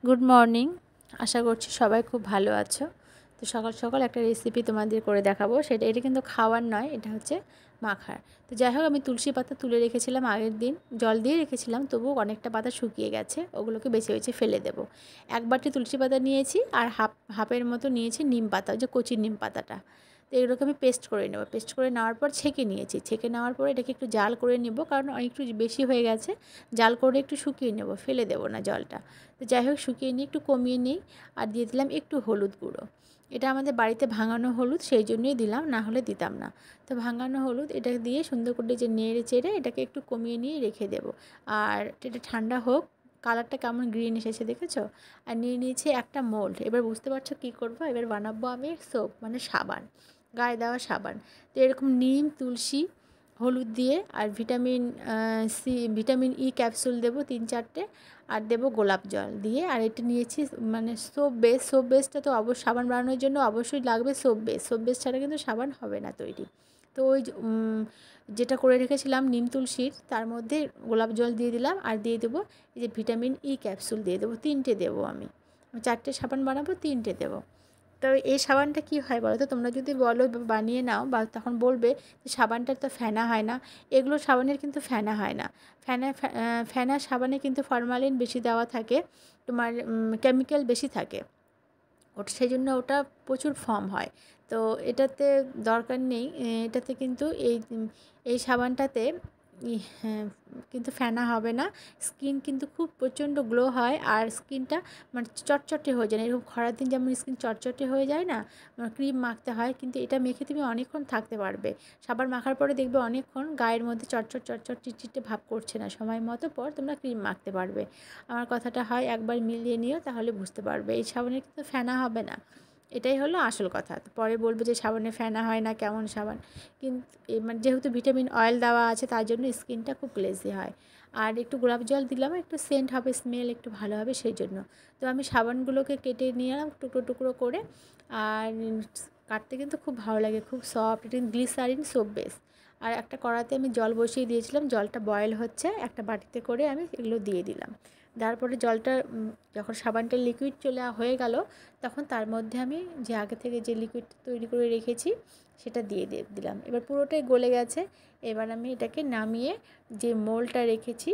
Good morning. আশা করছি সবাই খুব ভালো আছো। তো সকাল সকাল একটা রেসিপি তোমাদের করে দেখাবো। এটা কিন্তু খাওয়ার নয়, এটা হচ্ছে মাখার। তো যাই হোক, আমি তুলসী পাতা তুলে রেখেছিলাম আগের দিন, জল দিয়ে রেখেছিলাম, তবুও অনেকটা পাতা শুকিয়ে গেছে, ওগুলোকে বেছে বেছে ফেলে দেবো। এক বাটি তুলসী পাতা নিয়েছি আর হাফের মতো নিয়েছি নিম পাতা, ওই যে কচি নিম পাতাটা। তো এগুলোকে আমি পেস্ট করে নেবো। পেস্ট করে নেওয়ার পর ছেঁকে নিয়েছি। ছেঁকে নেওয়ার পর এটাকে একটু জাল করে নেব, কারণ একটু বেশি হয়ে গেছে। জাল করে একটু শুকিয়ে নেব, ফেলে দেবো না জলটা। তো যাই হোক, শুকিয়ে নিই, একটু কমিয়ে নিই। আর দিয়ে দিলাম একটু হলুদ গুঁড়ো। এটা আমাদের বাড়িতে ভাঙানো হলুদ, সেই জন্যই দিলাম, না হলে দিতাম না। তো ভাঙানো হলুদ এটা দিয়ে সুন্দর করে যে নেড়ে চেড়ে এটাকে একটু কমিয়ে নিয়ে রেখে দেবো। আর এটা ঠান্ডা হোক। কালারটা কেমন গ্রিন এসেছে দেখেছো? আর নিয়ে নিয়েছি একটা মোল্ড। এবার বুঝতে পারছো কী করবো? এবার বানাবো আমি সোপ, মানে সাবান, গায়ে দেওয়া সাবান। তো এরকম নিম, তুলসী, হলুদ দিয়ে আর ভিটামিন ই ক্যাপসুল দেবো 3-4টে। আর দেবো গোলাপ জল দিয়ে। আর এটা নিয়েছি মানে সোপ বেসটা তো সাবান বানানোর জন্য অবশ্যই লাগবে সোপ বেস ছাড়া কিন্তু সাবান হবে না তৈরি। তো ওই যেটা করে রেখেছিলাম নিম তুলসীর, তার মধ্যে গোলাপ জল দিয়ে দিলাম। আর দিয়ে দেবো এই যে ভিটামিন ই ক্যাপসুল দিয়ে দেবো, 3টে দেবো। আমি 4টে সাবান বানাবো, 3টে দেবো। তো এই সাবানটা কী হয় বলো তো? তোমরা যদি বলো বানিয়ে নাও, বা তখন বলবে যে সাবানটার তো ফেনা হয় না। এগুলো সাবানের কিন্তু ফেনা হয় না। ফেনা সাবানে কিন্তু ফরমালিন বেশি দেওয়া থাকে, তোমার কেমিক্যাল বেশি থাকে। সেই জন্য ওটা প্রচুর ফর্ম হয়। তো এটাতে দরকার নেই। এটাতে কিন্তু এই সাবানটাতে হ্যাঁ, কিন্তু ফেনা হবে না। স্কিন কিন্তু খুব প্রচণ্ড গ্লো হয়। আর স্কিনটা মানে চটচটে হয়ে যায় না, এরকম খরার দিন যেমন স্কিন চটচটে হয়ে যায় না, ক্রিম মাখতে হয়, কিন্তু এটা মেখে তুমি অনেকক্ষণ থাকতে পারবে। সাবান মাখার পরে দেখবে অনেকক্ষণ গায়ের মধ্যে চটচট চিটচিটে ভাব করছে না, সময় মতো পর তোমরা ক্রিম মাখতে পারবে। আমার কথাটা হয় একবার মিলিয়ে নিও, তাহলে বুঝতে পারবে এই সাবানের কিন্তু ফেনা হবে না। এটাই হলো আসল কথা। তো পরে বলবে যে সাবানে ফেনা হয় না, কেমন সাবান? কিন্তু মানে যেহেতু ভিটামিন অয়েল দেওয়া আছে, তার জন্য স্কিনটা খুব গ্লেজি হয়। আর একটু গোলাপ জল দিলাম, একটু সেন্ট হবে, স্মেল একটু ভালো হবে সেই জন্য। তো আমি সাবানগুলোকে কেটে নিয়ে এলাম টুকরো টুকরো করে। আর কাটতে কিন্তু খুব ভালো লাগে, খুব সফট। এটা গ্লিসারিন সোপ বেস। আর একটা কড়াতে আমি জল বসিয়ে দিয়েছিলাম, জলটা বয়েল হচ্ছে, একটা বাটিতে করে আমি এগুলো দিয়ে দিলাম। তারপরে জলটা যখন সাবানটা লিকুইড হয়ে গেল, তখন তার মধ্যে আমি যে আগে থেকে যে লিকুইড তৈরি করে রেখেছি সেটা দিয়ে দিলাম। এবার পুরোটাই গলে গেছে। এবার আমি এটাকে নামিয়ে যে মোলটা রেখেছি,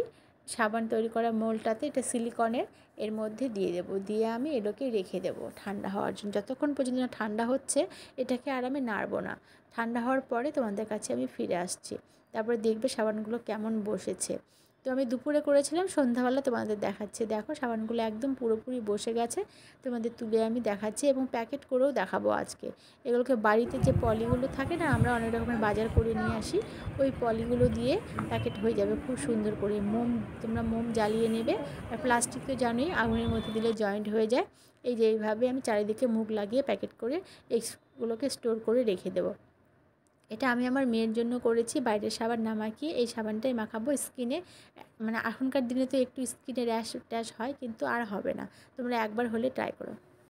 সাবান তৈরি করা মোলটাতে, এটা সিলিকনের, এর মধ্যে দিয়ে দেবো। দিয়ে আমি এটাকে রেখে দেবো ঠান্ডা হওয়ার জন্য। যতক্ষণ পর্যন্ত না ঠান্ডা হচ্ছে, এটাকে আর আমি নাড়বো না। ঠান্ডা হওয়ার পরে তোমাদের কাছে আমি ফিরে আসছি। তারপরে দেখবে সাবানগুলো কেমন বসেছে। তো আমি দুপুরে করেছিলাম, সন্ধ্যাবেলা তোমাদের দেখাচ্ছি। দেখো সাবানগুলো একদম পুরোপুরি বসে গেছে। তোমাদের তুলে আমি দেখাচ্ছি এবং প্যাকেট করেও দেখাবো আজকে। এগুলোকে বাড়িতে যে পলিগুলো থাকে না, আমরা অনেক রকমের বাজার করে নিয়ে আসি, ওই পলিগুলো দিয়ে প্যাকেট হয়ে যাবে খুব সুন্দর করে। তোমরা মোম জ্বালিয়ে নেবে। আর প্লাস্টিক তো জানোই, আগুনের মধ্যে দিলে জয়েন্ট হয়ে যায়। এই যে এইভাবে আমি চারিদিকে মুখ লাগিয়ে প্যাকেট করে এইগুলোকে স্টোর করে রেখে দেবো। এটা আমি আমার মেয়ের জন্য করেছি, বাইরের সাবান না মাখিয়ে এই সাবানটাই মাখাবো স্কিনে। মানে এখনকার দিনে তো একটু স্কিনে র্যাশ ট্যাশ হয়, কিন্তু আর হবে না। তোমরা একবার হলে ট্রাই করো।